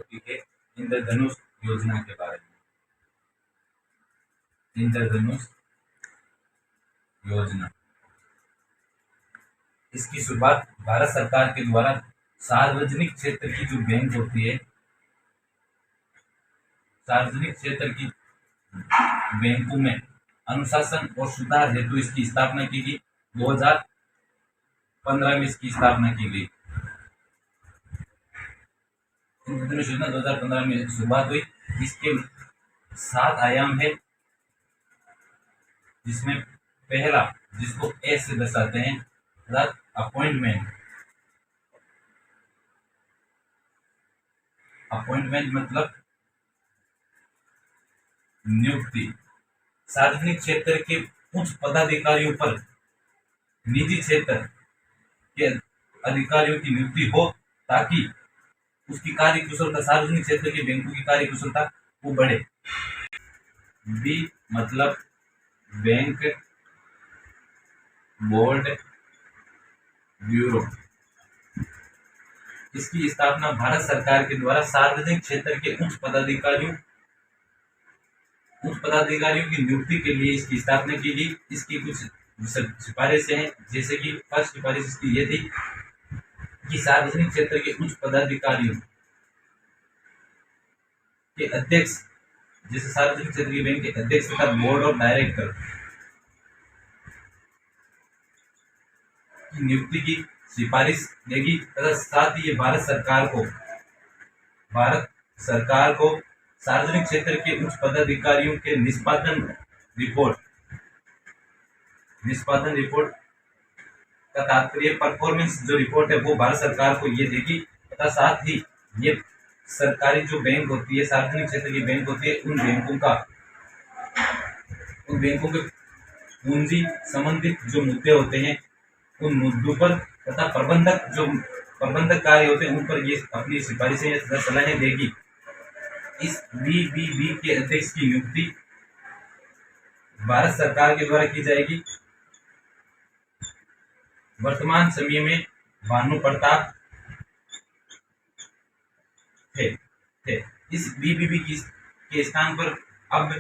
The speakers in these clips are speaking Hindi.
टॉपिक है इंद्रधनुष योजना के बारे में। इंद्रधनुष योजना, इसकी शुरुआत भारत सरकार के द्वारा सार्वजनिक क्षेत्र की जो बैंक होती है, सार्वजनिक क्षेत्र की बैंकों में अनुशासन और सुधार हेतु इसकी स्थापना की गई। 2015 में इसकी स्थापना की गई। इंद्रधनुष योजना 2015 में शुरुआत हुई। इसके 7 आयाम है, जिसमें पहला, जिसको ए से दर्शाते हैं, अर्थात अपॉइंटमेंट। अपॉइंटमेंट मतलब नियुक्ति। सार्वजनिक क्षेत्र के उच्च पदाधिकारियों पर निजी क्षेत्र के अधिकारियों की नियुक्ति हो, ताकि उसकी कार्य कुशलता, सार्वजनिक क्षेत्र के बैंकों की कार्य कुशलता वो बढ़े। बी मतलब बैंक, बोर्ड, ब्यूरो। इसकी स्थापना भारत सरकार के द्वारा सार्वजनिक क्षेत्र के उच्च पदाधिकारियों की नियुक्ति के लिए इसकी स्थापना की गई। इसकी कुछ सिफारिशें हैं, जैसे कि फर्स्ट सिफारिश इसकी ये थी कि सार्वजनिक क्षेत्र के उच्च पदाधिकारियों के अध्यक्ष, जैसे सार्वजनिक क्षेत्र के बैंक के अध्यक्ष तथा बोर्ड ऑफ डायरेक्टर की नियुक्ति की सिफारिश देगी, तथा साथ ही ये भारत सरकार को सार्वजनिक क्षेत्र के उच्च पदाधिकारियों के निष्पादन रिपोर्ट का तात्पर्य परफॉर्मेंस जो रिपोर्ट है वो भारत सरकार को ये देगी, तथा साथ ही ये सरकारी जो बैंक होती है, सार्वजनिक क्षेत्र की बैंक होती है, उन बैंकों के पूंजी संबंधित जो मुद्दे होते हैं, उन मुद्दों पर तथा प्रबंधक कार्य होते हैं, उन पर ये अपनी सिफारिशें या सलाहें देगी। इस बीबीबी के अध्यक्ष की नियुक्ति भारत सरकार के द्वारा की जाएगी। वर्तमान समय में भानु प्रताप थे। इस बीबीबी के स्थान पर अब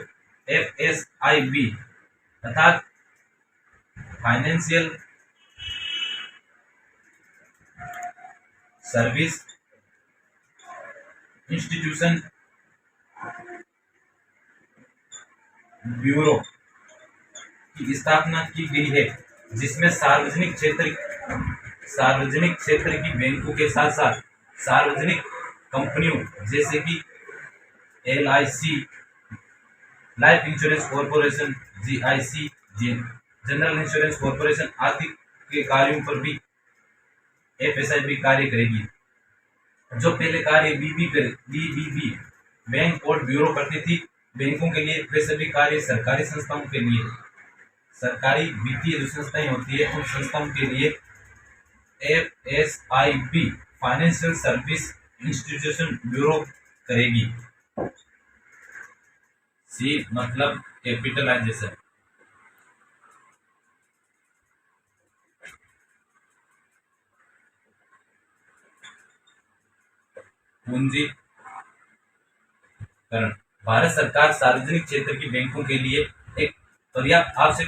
FSIB अर्थात फाइनेंशियल सर्विस इंस्टीट्यूशन ब्यूरो की स्थापना की गई है, जिसमें सार्वजनिक क्षेत्र की बैंकों के साथ साथ सार्वजनिक कंपनियों जैसे कि LIC, life insurance corporation, GIC, general insurance corporation आदि के कार्यों पर भी FSIB कार्य करेगी। जो पहले कार्य बीबीबी बैंक और ब्यूरो करती थी बैंकों के लिए, वे सभी कार्य सरकारी संस्थाओं के लिए, सरकारी वित्तीय जो संस्थाएं होती है, उन संस्थाओं के लिए FSIB financial service institution bureau करेगी। सी मतलब कैपिटलाइजेशन। पूंजीकरण। भारत सरकार सार्वजनिक क्षेत्र की बैंकों के लिए एक पर्याप्त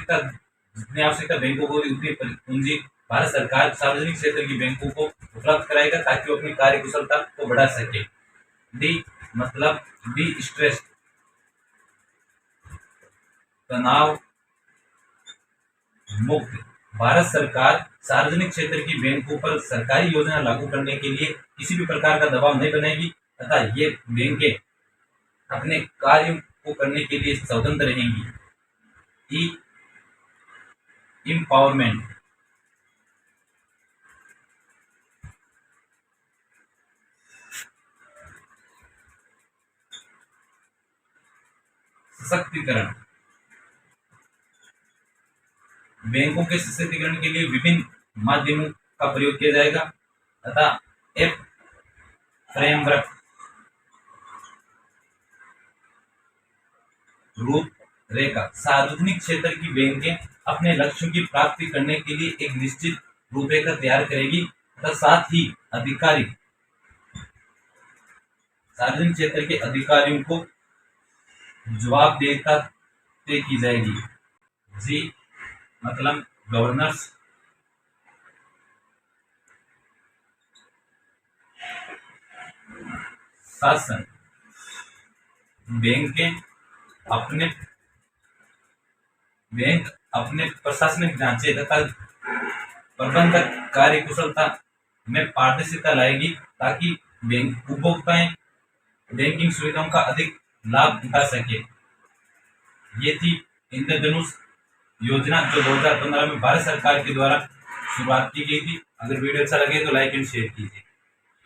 जितनी आवश्यकता बैंकों को उतनी पूंजी भारत सरकार सार्वजनिक क्षेत्र की बैंकों को उपलब्ध कराएगा, ताकि वो अपनी कार्य कुशलता को बढ़ा सके। डी मतलब डी स्ट्रेस, तनाव मुक्त। भारत सरकार सार्वजनिक क्षेत्र की बैंकों पर सरकारी योजना लागू करने के लिए किसी भी प्रकार का दबाव नहीं बनाएगी, तथा ये बैंकें अपने कार्यों को करने के लिए स्वतंत्र रहेंगी। एम्पावरमेंट। सशक्तिकरण। बैंकों के सशक्तिकरण के लिए विभिन्न माध्यमों का प्रयोग किया जाएगा, तथा एफ फ्रेमवर्क रूपरेखा। सार्वजनिक क्षेत्र की बैंकें अपने लक्ष्यों की प्राप्ति करने के लिए एक निश्चित रूपरेखा तैयार करेगी, तथा साथ ही सार्वजनिक क्षेत्र के अधिकारियों को जवाबदेहिता तय की जाएगी। जी मतलब गवर्नेंस। शासन, अपने बैंक अपने प्रशासनिक ढांचे तथा प्रबंधक कार्यकुशलता में पारदर्शिता लाएगी ताकि बैंक उपभोक्ताएं बैंकिंग सुविधाओं का अधिक लाभ उठा सके। ये थी इंद्रधनुष योजना जो 2015 में भारत सरकार के द्वारा शुरुआत की गई थी। अगर वीडियो अच्छा लगे तो लाइक एंड शेयर कीजिए।